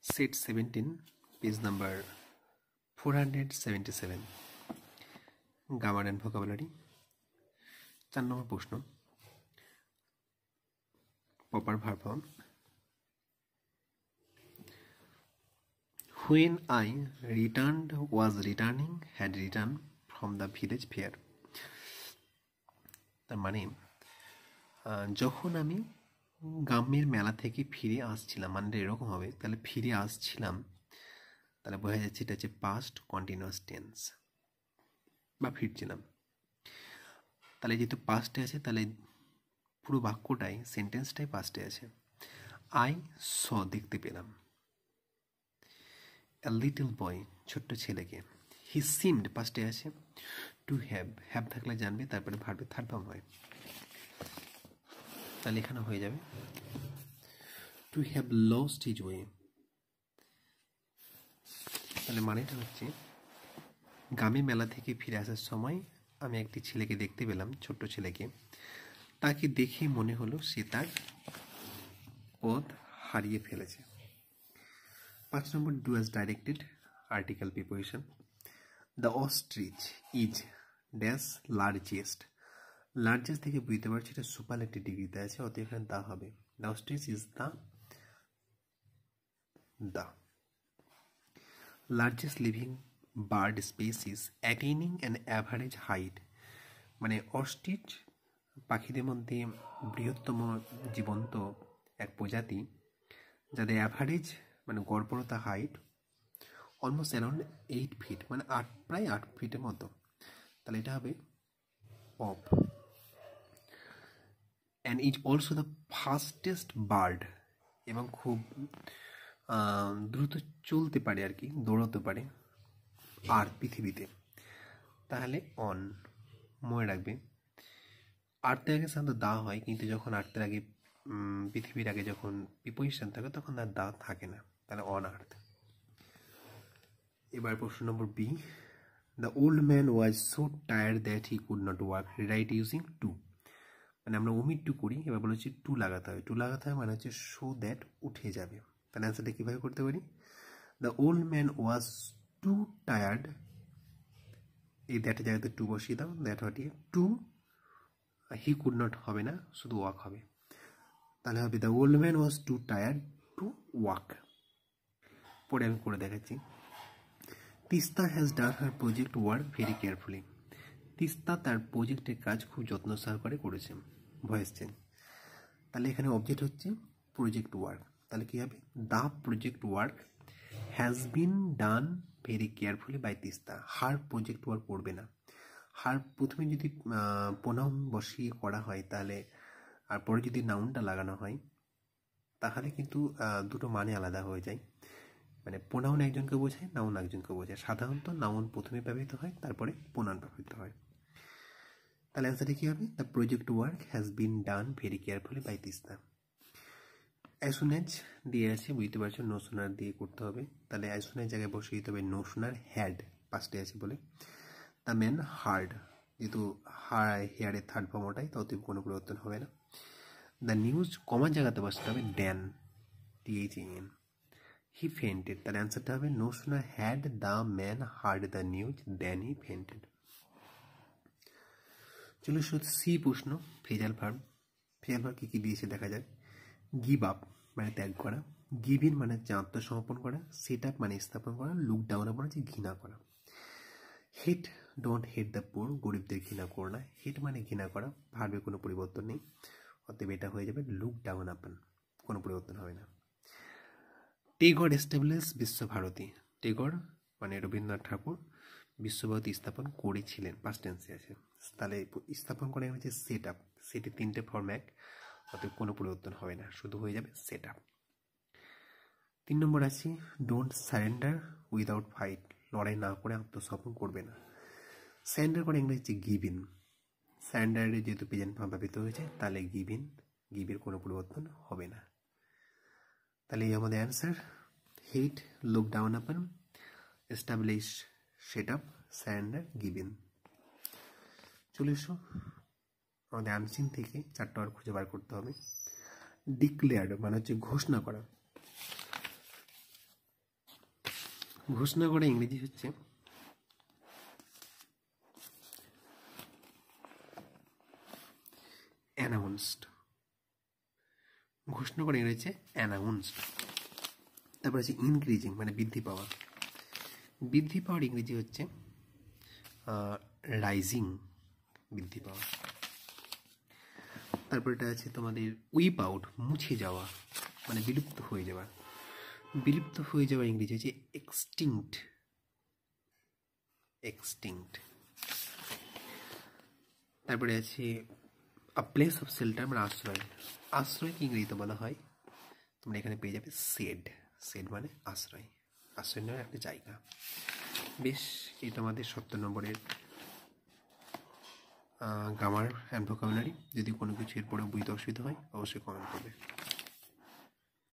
Set 17, page number 477. Grammar and vocabulary. 4 নম্বর প্রশ্ন, proper verb form. When I was returning, had returned from the village fair. তার মানে যখন আমি গ্রামের মেলা থেকে ফিরে আসছিলাম, মানে এরকম হবে, তাহলে ফিরে আসছিলাম, তাহলে বোঝা যাচ্ছে এটা হচ্ছে পাস্ট কন্টিনিউয়াস টেন্স, বা ফিরছিলাম। তাহলে যেহেতু পাস্টে আছে, তাহলে পুরো বাক্যটাই, সেন্টেন্সটাই পাস্টে আছে। আই স দেখতে পেলাম, a little boy ছোট্ট ছেলেকে, হি সিমড পাস্টে আছে, টু হ্যাভ থাকলে জানবে, তারপরে ভার্বের থার্ড ফর্ম হয়, তাহলে এখানে হয়ে যাবে to have lost his way. তাহলে মানেটা হচ্ছে গ্রামের মেলা থেকে ফিরে আসার সময় আমি একটি ছেলেকে দেখতে পেলাম, ছোট্ট ছেলেকে, তাকে দেখে মনে হলো সে তার পথ হারিয়ে ফেলেছে। 5 number, do as directed, article preposition. The ostrich is dash largest, largest থেকে বুঝতে পারছি এটা সুপারলেটিভ ডিগ্রিতে আছে, অতএব এখানে দা হবে। The ostrich is the largest living bird species অ্যাটেইনিং an average height, মানে অস্ট্রিচ পাখিদের মধ্যে বৃহত্তম জীবন্ত এক প্রজাতি, যাদের অ্যাভারেজ মানে গড়পড়তা হাইট অলমোস্ট অ্যারাউন্ড 8 ফিট, মানে প্রায় 8 ফিটের মতো, তাহলে এটা হবে of. And is also the fastest bird, এবং খুব দ্রুত চলতে পারে আর কি, দৌড়াতে পারে আর পৃথিবীতে, তাহলে অন মনে রাখবে। আর্থের আগে সাধারণত দা হয়, কিন্তু যখন আর্থের আগে পৃথিবীর আগে যখন প্রিপোজিশন থাকে তখন আর দা থাকে না, তাহলে অন আর্থ। এবার প্রশ্ন number B, the old man was so tired that he could not work, write using too, মানে আমরা ওমিট টু করি, এবার বলেছি টু লাগাতে হয়, টু লাগাতে হয় মানে হচ্ছে সো দ্যাট উঠে যাবে, তাহলে অ্যান্সারটা কীভাবে করতে পারি? The old man was two tired, এই দ্যাটের জায়গাতে টু বসিয়ে দাও, দ্যাট হটিয়ে টু, হি কুড নট হবে না, শুধু ওয়াক হবে, তাহলে হবে the old man was two tired to walk. পরে আমি করে দেখাচ্ছি। Teesta has done her project work very carefully, Teesta তার প্রজেক্টের কাজ খুব যত্ন সহকারে করেছে, ভয়েস চেঞ্জ, তাহলে এখানে অবজেক্ট হচ্ছে প্রজেক্ট ওয়ার্ক, তাহলে কী হবে? The project work has been done very carefully by Teesta, her project work পড়বে না, হার প্রথমে যদি প্রোনাউন বসিয়ে করা হয় তাহলে, আর পরে যদি নাউনটা লাগানো হয় তাহলে কিন্তু দুটো মানে আলাদা হয়ে যায়, মানে প্রোনাউন একজনকে বোঝায়, নাউন একজনকে বোঝায়, সাধারণত নাউন প্রথমে ব্যবহৃত হয়, তারপরে প্রোনাউন ব্যবহৃত হয়, তাহলে অ্যান্সারটা কী হবে? The project work has been done very carefully by Teesta. As soon as দিয়ে আছে, বুঝতে পারছো, নো সোনার দিয়ে করতে হবে, তাহলে অ্যাজ সুন অ্যাজ জায়গায় বসিয়ে দিতে হবে নো সোনার হ্যাড, পাস্টে আছে বলে। দ্য ম্যান হার্ড, যেহেতু হেয়ারের থার্ড ফর্ম ওটাই, ততই কোনো পরিবর্তন হবে না। দ্য নিউজ কমার জায়গাতে বসতে হবে ড্যান, THAN, হি ফেন্টেড, তার অ্যান্সারটা হবে no sooner had the man heard the news then he fainted. চলো সি প্রশ্ন, ফ্রেজাল ভার্ব। ফ্রেজাল ভার্ব কী কী দিয়েছে দেখা যাক। গিভ আপ মানে ত্যাগ করা, গিভ ইন মানে হচ্ছে আত্মসমর্পণ করা, সেট আপ মানে স্থাপন করা, লুক ডাউন মানে হচ্ছে ঘৃণা করা। হেট, ডোন্ট হেট দ্য পোর, গরিবদের ঘৃণা করো না, হেট মানে ঘৃণা করা, ভার্বে কোনো পরিবর্তন নেই, অতএব এটা হয়ে যাবে লুক ডাউন আপন, কোনো পরিবর্তন হবে না। টেগর এস্টাবলিশ বিশ্বভারতী, টেগর মানে রবীন্দ্রনাথ ঠাকুর বিশ্বভারতী স্থাপন করেছিলেন, পাস্ট টেন্সে আছে, তাহলে স্থাপন করে হচ্ছে সেট আপ, সেটে 3টে ফর্ম এক, অতএব কোনো পরিবর্তন হবে না, শুধু হয়ে যাবে সেট আপ। 3 নম্বর আছে ডোন্ট সারেন্ডার উইদাউট ফাইট, লড়াই না করে আত্মসমর্পণ করবে না, সারেন্ডার করে ইংরেজি হচ্ছে গিভ ইন, সারেন্ডারে যেহেতু প্রেজেন্ট ফর্ম ব্যবহৃত হয়েছে, তাহলে গিভ ইন, গিভের কোনো পরিবর্তন হবে না, তাহলে এই আমাদের answer. Hate, look down upon, establish, set up, surrender, give in. চলে এসো আমাদের আনসিন থেকে 4টা ওয়ার্ড খুঁজে বার করতে হবে। ডিক্লেয়ার্ড মানে হচ্ছে ঘোষণা করা, ঘোষণা করা ইংরেজি হচ্ছে অ্যানাউন্সড। ঘোষণা করা ইংরেজি হচ্ছে অ্যানাউন্সড। তারপর আছে ইনক্রিজিং, মানে বৃদ্ধি পাওয়া। বৃদ্ধি পাওয়ার ইংরেজি হচ্ছে রাইজিং, বৃদ্ধি পাওয়া। তারপর এটা আছে তোমাদের উইপ আউট, মুছে যাওয়া, মানে বিলুপ্ত হয়ে যাওয়া। বিলুপ্ত হয়ে যাওয়ার ইংরেজি হচ্ছে এক্সটিংক্ট, এক্সটিংক্ট। তারপরে আছে আ প্লেস অফ শেল্টার, মানে আশ্রয়। আশ্রয়কে ইংরেজিতে বলা হয়, তোমরা এখানে পেয়ে যাবে শেড। শেড মানে আশ্রয়, আশ্রয় নেওয়ার একটা জায়গা। বেশ, এই তোমাদের 70 নম্বরের গ্রামার অ্যান্ড ভোকাবুলারি। যদি কোনো কিছু এরপরে বুঝতে অসুবিধা হয় অবশ্যই কমেন্ট করবে।